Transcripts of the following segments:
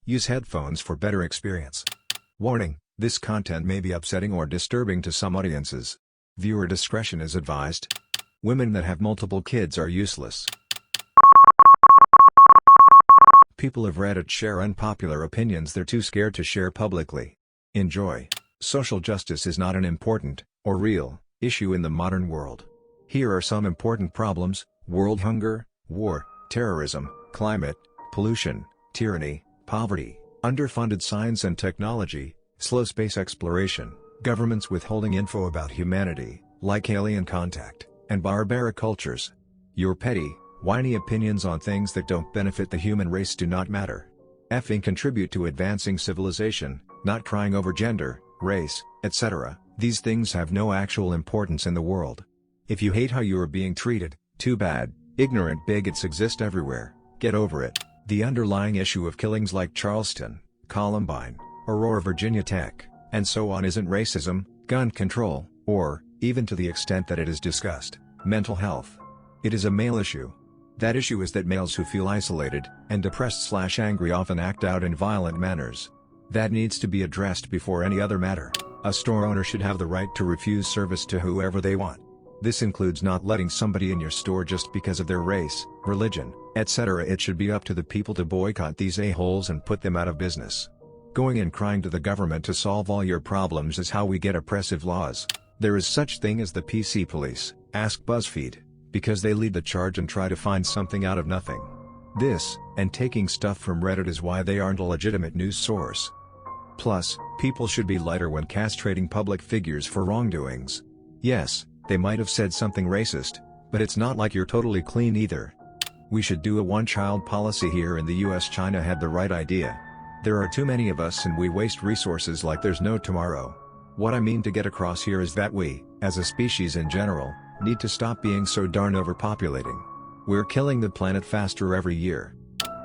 Use headphones for better experience. Warning: this content may be upsetting or disturbing to some audiences. Viewer discretion is advised. Women that have multiple kids are useless. People of Reddit share unpopular opinions they're too scared to share publicly. Enjoy. Social justice is not an important, or real, issue in the modern world. Here are some important problems: world hunger, war, terrorism, climate, pollution, tyranny, poverty, underfunded science and technology, slow space exploration, governments withholding info about humanity, like alien contact, and barbaric cultures. Your petty, whiny opinions on things that don't benefit the human race do not matter. Effing contribute to advancing civilization, not crying over gender, race, etc. These things have no actual importance in the world. If you hate how you are being treated, too bad. Ignorant bigots exist everywhere. Get over it. The underlying issue of killings like Charleston, Columbine, Aurora, Virginia Tech, and so on isn't racism, gun control, or, even to the extent that it is discussed, mental health. It is a male issue. That issue is that males who feel isolated and depressed/angry often act out in violent manners. That needs to be addressed before any other matter. A store owner should have the right to refuse service to whoever they want. This includes not letting somebody in your store just because of their race, religion, etc. It should be up to the people to boycott these a-holes and put them out of business. Going and crying to the government to solve all your problems is how we get oppressive laws. There is such thing as the PC police, ask BuzzFeed, because they lead the charge and try to find something out of nothing. This, and taking stuff from Reddit, is why they aren't a legitimate news source. Plus, people should be lighter when castrating public figures for wrongdoings. Yes, they might have said something racist, but it's not like you're totally clean either. We should do a one-child policy here in the US. China had the right idea. There are too many of us and we waste resources like there's no tomorrow. What I mean to get across here is that we, as a species in general, need to stop being so darn overpopulating. We're killing the planet faster every year.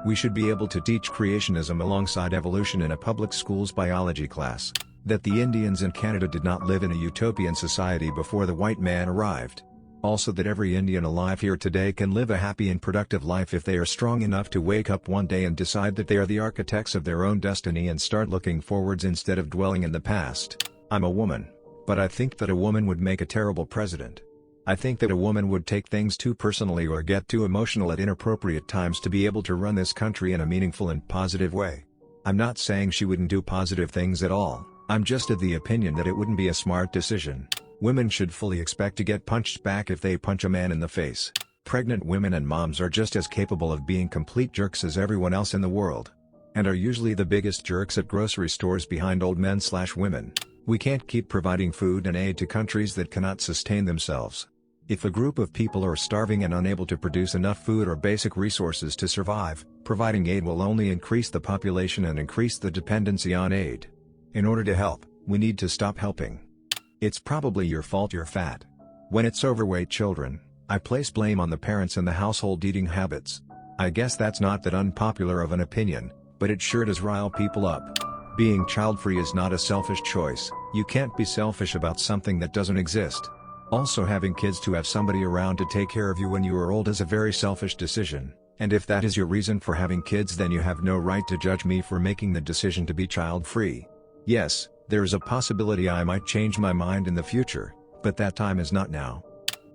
We should be able to teach creationism alongside evolution in a public school's biology class. That the Indians in Canada did not live in a utopian society before the white man arrived. Also that every Indian alive here today can live a happy and productive life if they are strong enough to wake up one day and decide that they are the architects of their own destiny and start looking forwards instead of dwelling in the past. I'm a woman, but I think that a woman would make a terrible president. I think that a woman would take things too personally or get too emotional at inappropriate times to be able to run this country in a meaningful and positive way. I'm not saying she wouldn't do positive things at all. I'm just of the opinion that it wouldn't be a smart decision. Women should fully expect to get punched back if they punch a man in the face. Pregnant women and moms are just as capable of being complete jerks as everyone else in the world. And are usually the biggest jerks at grocery stores behind old men/women. We can't keep providing food and aid to countries that cannot sustain themselves. If a group of people are starving and unable to produce enough food or basic resources to survive, providing aid will only increase the population and increase the dependency on aid. In order to help, we need to stop helping. It's probably your fault you're fat. When it's overweight children, I place blame on the parents and the household eating habits. I guess that's not that unpopular of an opinion, but it sure does rile people up. Being child-free is not a selfish choice. You can't be selfish about something that doesn't exist. Also, having kids to have somebody around to take care of you when you are old is a very selfish decision, and if that is your reason for having kids, then you have no right to judge me for making the decision to be child-free. Yes, there is a possibility I might change my mind in the future, but that time is not now.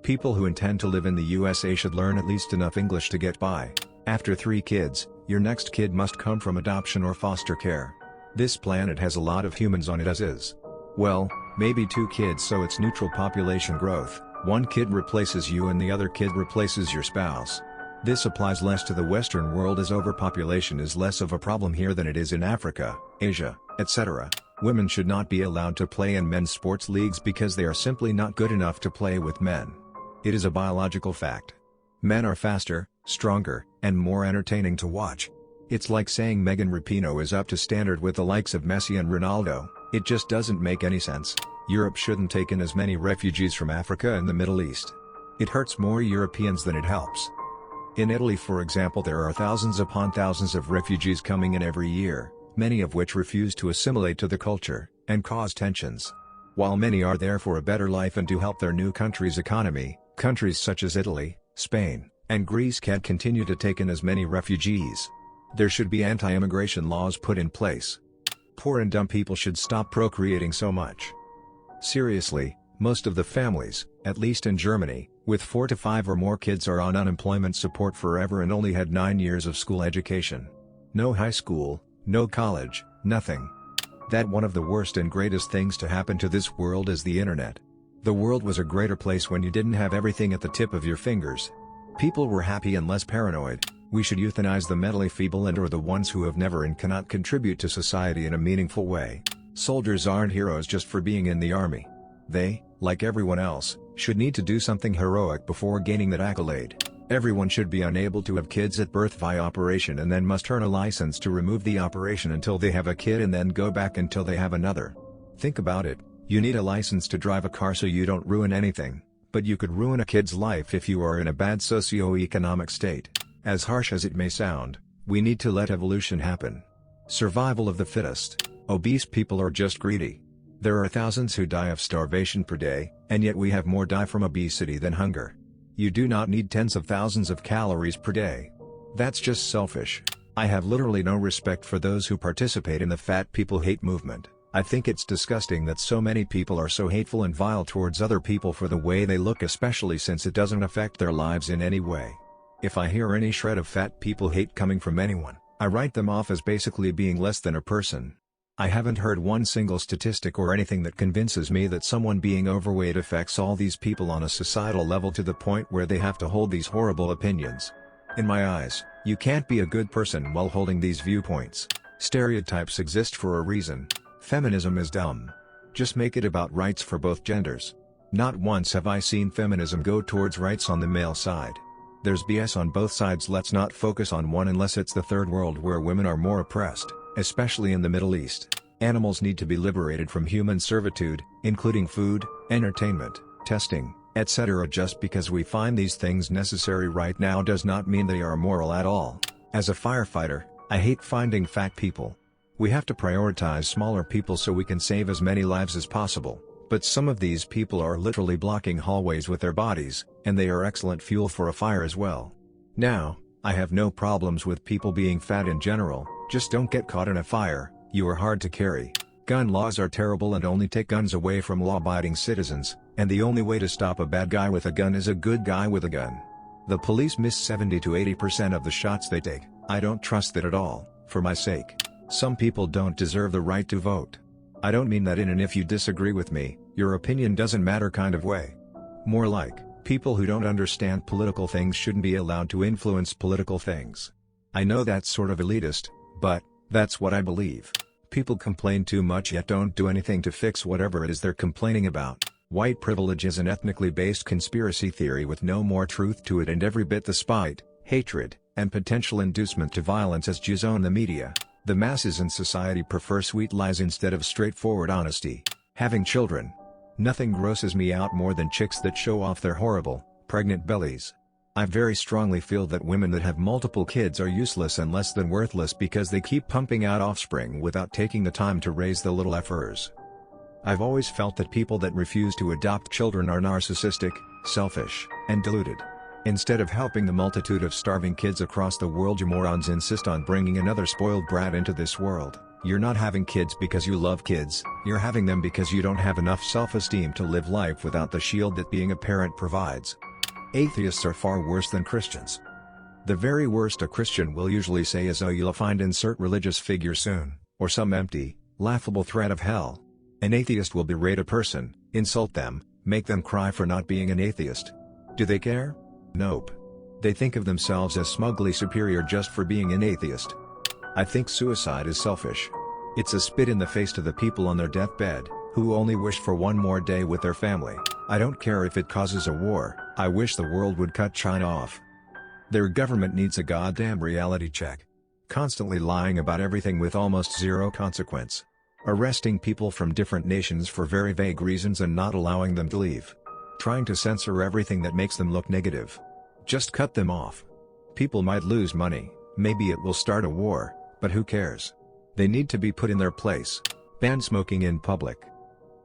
People who intend to live in the USA should learn at least enough English to get by. After 3 kids, your next kid must come from adoption or foster care. This planet has a lot of humans on it as is. Well, maybe 2 kids so it's neutral population growth. 1 kid replaces you and the other kid replaces your spouse. This applies less to the Western world as overpopulation is less of a problem here than it is in Africa, Asia, etc. Women should not be allowed to play in men's sports leagues because they are simply not good enough to play with men. It is a biological fact. Men are faster, stronger, and more entertaining to watch. It's like saying Megan Rapinoe is up to standard with the likes of Messi and Ronaldo. It just doesn't make any sense. Europe shouldn't take in as many refugees from Africa and the Middle East. It hurts more Europeans than it helps. In Italy, for example, there are thousands upon thousands of refugees coming in every year, many of which refuse to assimilate to the culture, and cause tensions. While many are there for a better life and to help their new country's economy, countries such as Italy, Spain, and Greece can't continue to take in as many refugees. There should be anti-immigration laws put in place. Poor and dumb people should stop procreating so much. Seriously, most of the families, at least in Germany, with 4 to 5 or more kids are on unemployment support forever and only had 9 years of school education. No high school, no college, nothing. That one of the worst and greatest things to happen to this world is the internet. The world was a greater place when you didn't have everything at the tip of your fingers. People were happy and less paranoid. We should euthanize the mentally feeble and or the ones who have never and cannot contribute to society in a meaningful way. Soldiers aren't heroes just for being in the army. They, like everyone else, should need to do something heroic before gaining that accolade. Everyone should be unable to have kids at birth via operation and then must earn a license to remove the operation until they have a kid and then go back until they have another. Think about it, you need a license to drive a car so you don't ruin anything, but you could ruin a kid's life if you are in a bad socio-economic state. As harsh as it may sound, we need to let evolution happen. Survival of the fittest. Obese people are just greedy. There are thousands who die of starvation per day, and yet we have more die from obesity than hunger. You do not need tens of thousands of calories per day. That's just selfish. I have literally no respect for those who participate in the fat people hate movement. I think it's disgusting that so many people are so hateful and vile towards other people for the way they look, especially since it doesn't affect their lives in any way. If I hear any shred of fat people hate coming from anyone, I write them off as basically being less than a person. I haven't heard one single statistic or anything that convinces me that someone being overweight affects all these people on a societal level to the point where they have to hold these horrible opinions. In my eyes, you can't be a good person while holding these viewpoints. Stereotypes exist for a reason. Feminism is dumb. Just make it about rights for both genders. Not once have I seen feminism go towards rights on the male side. There's BS on both sides. Let's not focus on one unless it's the third world where women are more oppressed, especially in the Middle East. Animals need to be liberated from human servitude, including food, entertainment, testing, etc. Just because we find these things necessary right now does not mean they are moral at all. As a firefighter, I hate finding fat people. We have to prioritize smaller people so we can save as many lives as possible, but some of these people are literally blocking hallways with their bodies, and they are excellent fuel for a fire as well. Now, I have no problems with people being fat in general, just don't get caught in a fire. You are hard to carry. Gun laws are terrible and only take guns away from law-abiding citizens, and the only way to stop a bad guy with a gun is a good guy with a gun. The police miss 70 to 80% of the shots they take. I don't trust that at all, for my sake. Some people don't deserve the right to vote. I don't mean that in an if you disagree with me, your opinion doesn't matter kind of way. More like, people who don't understand political things shouldn't be allowed to influence political things. I know that's sort of elitist, but that's what I believe. People complain too much yet don't do anything to fix whatever it is they're complaining about. White privilege is an ethnically based conspiracy theory with no more truth to it and every bit the spite, hatred, and potential inducement to violence as jizz on the media. The masses in society prefer sweet lies instead of straightforward honesty. Having children. Nothing grosses me out more than chicks that show off their horrible, pregnant bellies. I very strongly feel that women that have multiple kids are useless and less than worthless because they keep pumping out offspring without taking the time to raise the little effers. I've always felt that people that refuse to adopt children are narcissistic, selfish, and deluded. Instead of helping the multitude of starving kids across the world, you morons insist on bringing another spoiled brat into this world. You're not having kids because you love kids, you're having them because you don't have enough self-esteem to live life without the shield that being a parent provides. Atheists are far worse than Christians. The very worst a Christian will usually say is, "Oh, you'll find insert religious figure soon," or some empty, laughable threat of hell. An atheist will berate a person, insult them, make them cry for not being an atheist. Do they care? Nope. They think of themselves as smugly superior just for being an atheist. I think suicide is selfish. It's a spit in the face to the people on their deathbed, who only wish for one more day with their family. I don't care if it causes a war, I wish the world would cut China off. Their government needs a goddamn reality check. Constantly lying about everything with almost zero consequence. Arresting people from different nations for very vague reasons and not allowing them to leave. Trying to censor everything that makes them look negative. Just cut them off. People might lose money, maybe it will start a war, but who cares? They need to be put in their place. Ban smoking in public.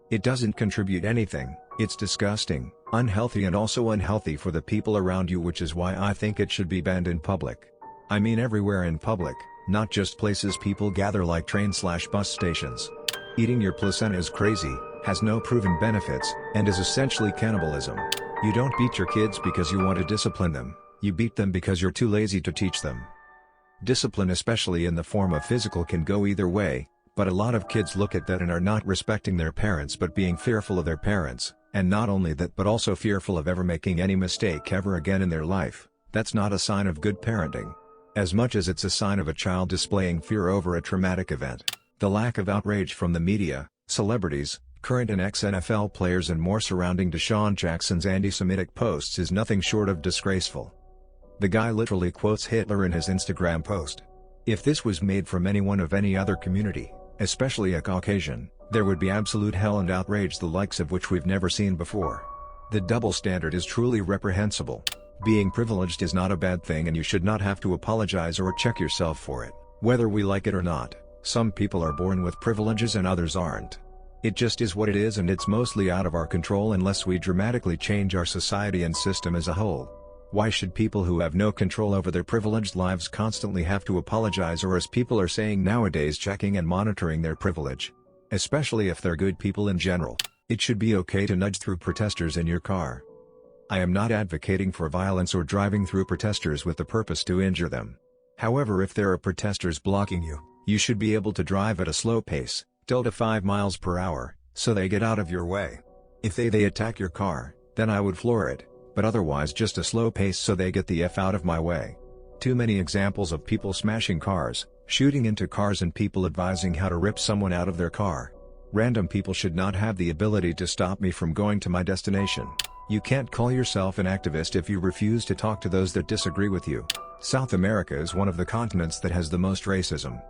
It doesn't contribute anything, it's disgusting, unhealthy and also unhealthy for the people around you, which is why I think it should be banned in public. I mean everywhere in public, not just places people gather like train/bus stations. Eating your placenta is crazy, has no proven benefits, and is essentially cannibalism. You don't beat your kids because you want to discipline them, you beat them because you're too lazy to teach them. Discipline, especially in the form of physical, can go either way, but a lot of kids look at that and are not respecting their parents but being fearful of their parents, and not only that but also fearful of ever making any mistake ever again in their life. That's not a sign of good parenting. As much as it's a sign of a child displaying fear over a traumatic event. The lack of outrage from the media, celebrities, current and ex-NFL players and more surrounding Deshaun Jackson's anti-Semitic posts is nothing short of disgraceful. The guy literally quotes Hitler in his Instagram post. If this was made from anyone of any other community, especially a Caucasian, there would be absolute hell and outrage the likes of which we've never seen before. The double standard is truly reprehensible. Being privileged is not a bad thing and you should not have to apologize or check yourself for it, whether we like it or not. Some people are born with privileges and others aren't. It just is what it is, and it's mostly out of our control unless we dramatically change our society and system as a whole. Why should people who have no control over their privileged lives constantly have to apologize, or as people are saying nowadays, checking and monitoring their privilege? Especially if they're good people in general. It should be okay to nudge through protesters in your car. I am not advocating for violence or driving through protesters with the purpose to injure them. However, if there are protesters blocking you, you should be able to drive at a slow pace, till to 5 miles per hour, so they get out of your way. If they attack your car, then I would floor it, but otherwise just a slow pace so they get the F out of my way. Too many examples of people smashing cars, shooting into cars and people advising how to rip someone out of their car. Random people should not have the ability to stop me from going to my destination. You can't call yourself an activist if you refuse to talk to those that disagree with you. South America is one of the continents that has the most racism.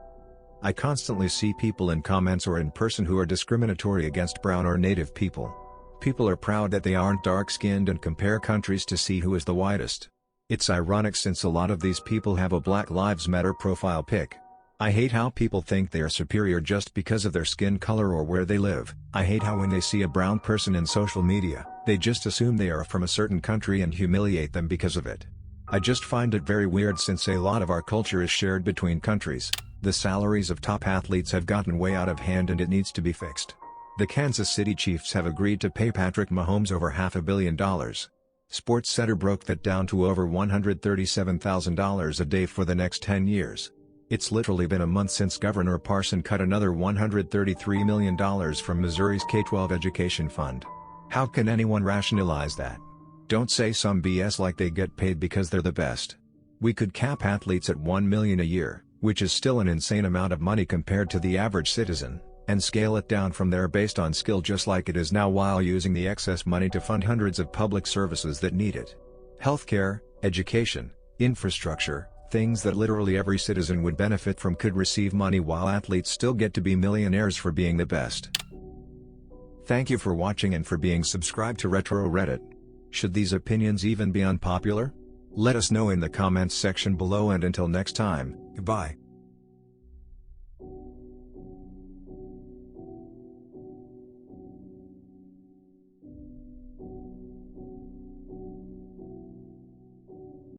I constantly see people in comments or in person who are discriminatory against brown or native people. People are proud that they aren't dark-skinned and compare countries to see who is the whitest. It's ironic since a lot of these people have a Black Lives Matter profile pic. I hate how people think they are superior just because of their skin color or where they live. I hate how when they see a brown person in social media, they just assume they are from a certain country and humiliate them because of it. I just find it very weird since a lot of our culture is shared between countries. The salaries of top athletes have gotten way out of hand and it needs to be fixed. The Kansas City Chiefs have agreed to pay Patrick Mahomes over $500 million. SportsCenter broke that down to over $137,000 a day for the next 10 years. It's literally been a month since Governor Parson cut another $133 million from Missouri's K-12 education fund. How can anyone rationalize that? Don't say some BS like they get paid because they're the best. We could cap athletes at $1 million a year, which is still an insane amount of money compared to the average citizen, and scale it down from there based on skill just like it is now, while using the excess money to fund hundreds of public services that need it. Healthcare, education, infrastructure, things that literally every citizen would benefit from could receive money, while athletes still get to be millionaires for being the best. Thank you for watching and for being subscribed to RetroReddit. Should these opinions even be unpopular? Let us know in the comments section below, and until next time, goodbye.